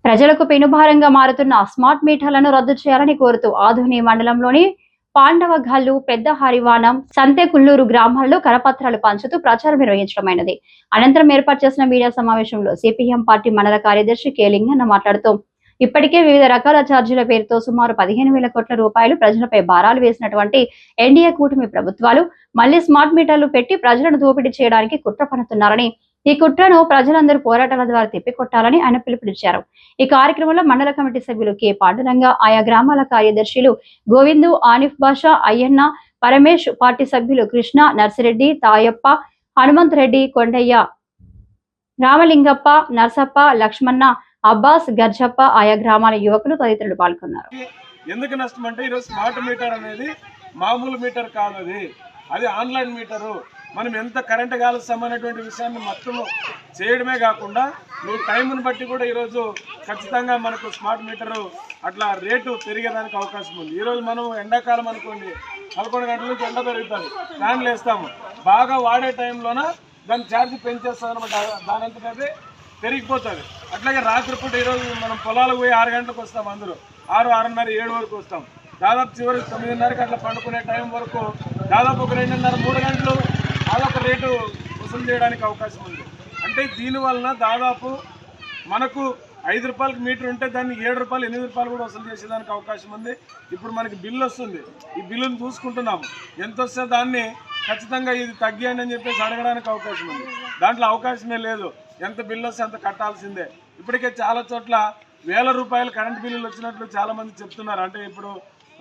ప్రజలకు పెనుభారంగా మారుతున్న స్మార్ట్ మీటర్లను రద్దు చేయాలని కోరుతూ ఆధుని మండలంలోని పాండవగల్లు, పెద్ద హరివాణం, సంతెకుల్లూరు గ్రామాల్లో కరపత్రాలు పంచుతూ ప్రచారం నిర్వహించడమైనది. అనంతరం ఏర్పాటు చేసిన మీడియా సమావేశంలో సిపిఎం పార్టీ మండల కార్యదర్శి కె లింగన్న మాట్లాడుతూ ఇప్పటికే వివిధ రకాల ఛార్జీల పేరుతో సుమారు 15,000 కోట్ల రూపాయలు ప్రజలపై భారాలు వేసినటువంటి ఎన్డీఏ కూటమి ప్రభుత్వాలు మళ్లీ స్మార్ట్ మీటర్లు పెట్టి ప్రజలను దోపిడీ చేయడానికి కుట్ర పన్నుతున్నారని, ఈ కుట్రను ప్రజలందరూ పోరాటాల ద్వారా తిప్పికొట్టాలని ఆయన పిలుపునిచ్చారు. ఈ కార్యక్రమంలో మండల కమిటీ సభ్యులు కె పాండురంగ, ఆయా గ్రామాల కార్యదర్శులు గోవిందు, ఆనిఫ్ బాషా, అయ్యన్న, పరమేష్, పార్టీ సభ్యులు కృష్ణ, నర్సిరెడ్డి, తాయప్ప, హనుమంత్ రెడ్డి, కొండయ్య, రామలింగప్ప, నర్సప్ప, లక్ష్మణ, అబ్బాస్, గర్జప్ప, ఆయా గ్రామాల యువకులు తదితరులు పాల్గొన్నారు. ఎందుకు నష్టం అంటే ఈరోజు స్మార్ట్ మీటర్ అనేది మామూలు మీటర్ కాదు, అది ఆన్లైన్ మీటరు. మనం ఎంత కరెంట్ కాలుస్తామనేటువంటి విషయాన్ని మొత్తం చేయడమే కాకుండా నువ్వు టైంను బట్టి కూడా ఈరోజు ఖచ్చితంగా మనకు స్మార్ట్ మీటరు అట్లా రేటు పెరిగేదానికి అవకాశం ఉంది. ఈరోజు మనం ఎండాకాలం అనుకోండి 11 గంటల నుంచి ఎండ పెరుగుతుంది, ఫ్యాన్లు వేస్తాము, బాగా వాడే టైంలోన దాని ఛార్జ్ పెంచేస్తాం అనమాట, దానంతటది పెరిగిపోతుంది. అట్లాగే రాత్రిపూట ఈరోజు మనం పొలాలకు పోయి 6 గంటలకు వస్తాం, అందరూ 6, 6:30, 7 వరకు వస్తాం. దాదాపు చివరికి 9:30కి అట్లా పండుకునే టైం వరకు దాదాపు ఒక 2:30, 3 గంటలు అదొక రేటు వసూలు చేయడానికి అవకాశం ఉంది. అంటే దీనివలన దాదాపు మనకు 5 రూపాయలకి మీటర్ ఉంటే దాన్ని 7 రూపాయలు, 8 రూపాయలు కూడా వసూలు చేసేదానికి అవకాశం ఉంది. ఇప్పుడు మనకి బిల్లు వస్తుంది, ఈ బిల్లును చూసుకుంటున్నాము, ఎంత వస్తే దాన్ని ఖచ్చితంగా ఇది తగ్గియండి అని చెప్పేసి అడగడానికి అవకాశం ఉంది. దాంట్లో అవకాశమే లేదు, ఎంత బిల్లు వస్తే అంత కట్టాల్సిందే. ఇప్పటికే చాలా చోట్ల 1000 రూపాయలు కరెంట్ బిల్లులు వచ్చినట్లు చాలామంది చెప్తున్నారు. అంటే ఇప్పుడు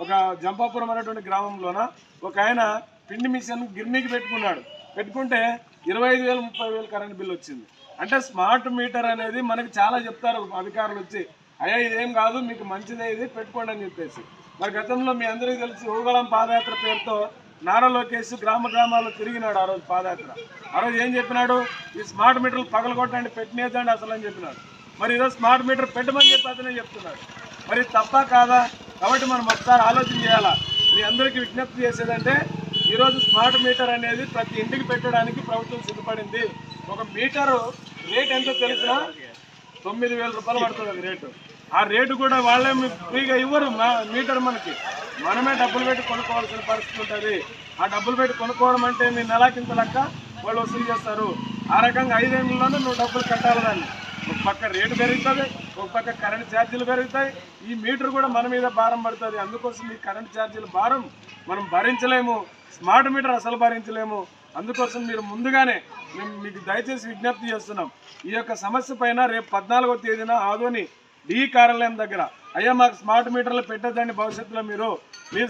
ఒక జంపాపురం అనేటువంటి గ్రామంలోన ఒక ఆయన పిండి మిషన్ గిర్నీకి పెట్టుకుంటే 25,000, 30,000 కరెంట్ బిల్లు వచ్చింది. అంటే స్మార్ట్ మీటర్ అనేది మనకి చాలా చెప్తారు అధికారులు వచ్చి, అయ్యా ఇదేం కాదు, మీకు మంచిదే, ఇది పెట్టుకోండి అని చెప్పేసి. మరి గతంలో మీ అందరికీ తెలిసి ఊగళం పాదయాత్ర పేరుతో నారా లోకేష్ గ్రామాల్లో తిరిగినాడు. ఆ రోజు పాదయాత్ర, ఆ రోజు ఏం చెప్పినాడు, ఈ స్మార్ట్ మీటర్లు పగలగొట్టండి, పెట్టినేదండి అసలు అని చెప్పినాడు. మరి ఈరోజు స్మార్ట్ మీటర్ పెట్టమని చెప్పి అతనే చెప్తున్నాడు. మరి తప్ప కాదా? కాబట్టి మనం ఒకసారి ఆలోచన చేయాలా. మీ అందరికీ విజ్ఞప్తి చేసేదంటే ఈరోజు స్మార్ట్ మీటర్ అనేది ప్రతి ఇంటికి పెట్టడానికి ప్రభుత్వం సిద్ధపడింది. ఒక మీటరు రేట్ ఎంతో తెలిసినా 9,000 రూపాయలు పడుతుంది అది రేటు. ఆ రేటు కూడా వాళ్ళే ఫ్రీగా ఇవ్వరు మీటర్, మనమే డబ్బులు పెట్టి కొనుక్కోవాల్సిన పరిస్థితి ఉంటుంది. ఆ డబ్బులు పెట్టి కొనుక్కోవడం అంటే మీ నెలకింత లెక్క వాళ్ళు వసూలు చేస్తారు. ఆ రకంగా 5 ఏళ్ళలోనే నువ్వు డబ్బులు కట్టాలి దాన్ని. ఒక పక్క రేటు పెరుగుతుంది, ఒక పక్క కరెంట్ ఛార్జీలు పెరుగుతాయి, ఈ మీటర్ కూడా మన మీద భారం పడుతుంది. అందుకోసం ఈ కరెంట్ ఛార్జీల భారం మనం భరించలేము, స్మార్ట్ మీటర్ అసలు భరించలేము. అందుకోసం మీరు ముందుగానే మేము మీకు దయచేసి విజ్ఞప్తి చేస్తున్నాం, ఈ యొక్క సమస్య పైన రేపు 14వ తేదీన ఆదోని డి కార్యాలయం దగ్గర, అయ్యా మాకు స్మార్ట్ మీటర్లు పెట్టద్దండి, భవిష్యత్తులో మీరు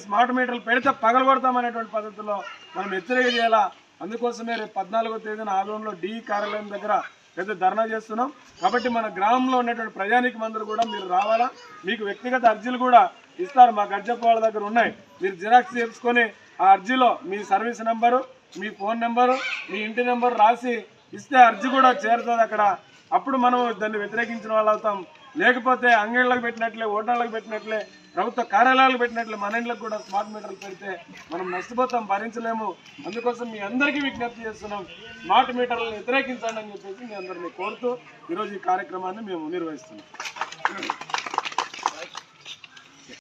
స్మార్ట్ మీటర్లు పెడితే పగలగొడతామనేటువంటి పద్ధతిలో మనం హెచ్చరిక చేయాలా. అందుకోసమే రేపు 14వ తేదీన ఆదోన్లో డి కార్యాలయం దగ్గర పెద్ద ధర్నా చేస్తున్నాం. కాబట్టి మన గ్రామంలో ఉన్నటువంటి ప్రజానీకం అందరూ కూడా మీరు రావాలా. మీకు వ్యక్తిగత అర్జీలు కూడా ఇస్తారు, మా గర్జప్ప వాళ్ళ దగ్గర ఉన్నాయి. మీరు జిరాక్స్ చేసుకొని ఆ అర్జీలో మీ సర్వీస్ నెంబరు, మీ ఫోన్ నెంబరు, మీ ఇంటి నెంబరు రాసి ఇస్తే అర్జీ కూడా చేరుతుంది అక్కడ. అప్పుడు మనం దాన్ని వ్యతిరేకించిన వాళ్ళు అవుతాం. లేకపోతే అంగళ్ళకు పెట్టినట్లే, ఓటర్లకు పెట్టినట్లే, ప్రభుత్వ కార్యాలయాలకు పెట్టినట్లే మన ఇంట్లోకి కూడా స్మార్ట్ మీటర్లు పెడితే మనం నష్టపోతాం, భరించలేము. అందుకోసం మీ అందరికీ విజ్ఞప్తి చేస్తున్నాం, స్మార్ట్ మీటర్లను వ్యతిరేకించండి అని చెప్పేసి మీ అందరినీ కోరుతూ ఈరోజు ఈ కార్యక్రమాన్ని మేము నిర్వహిస్తున్నాం.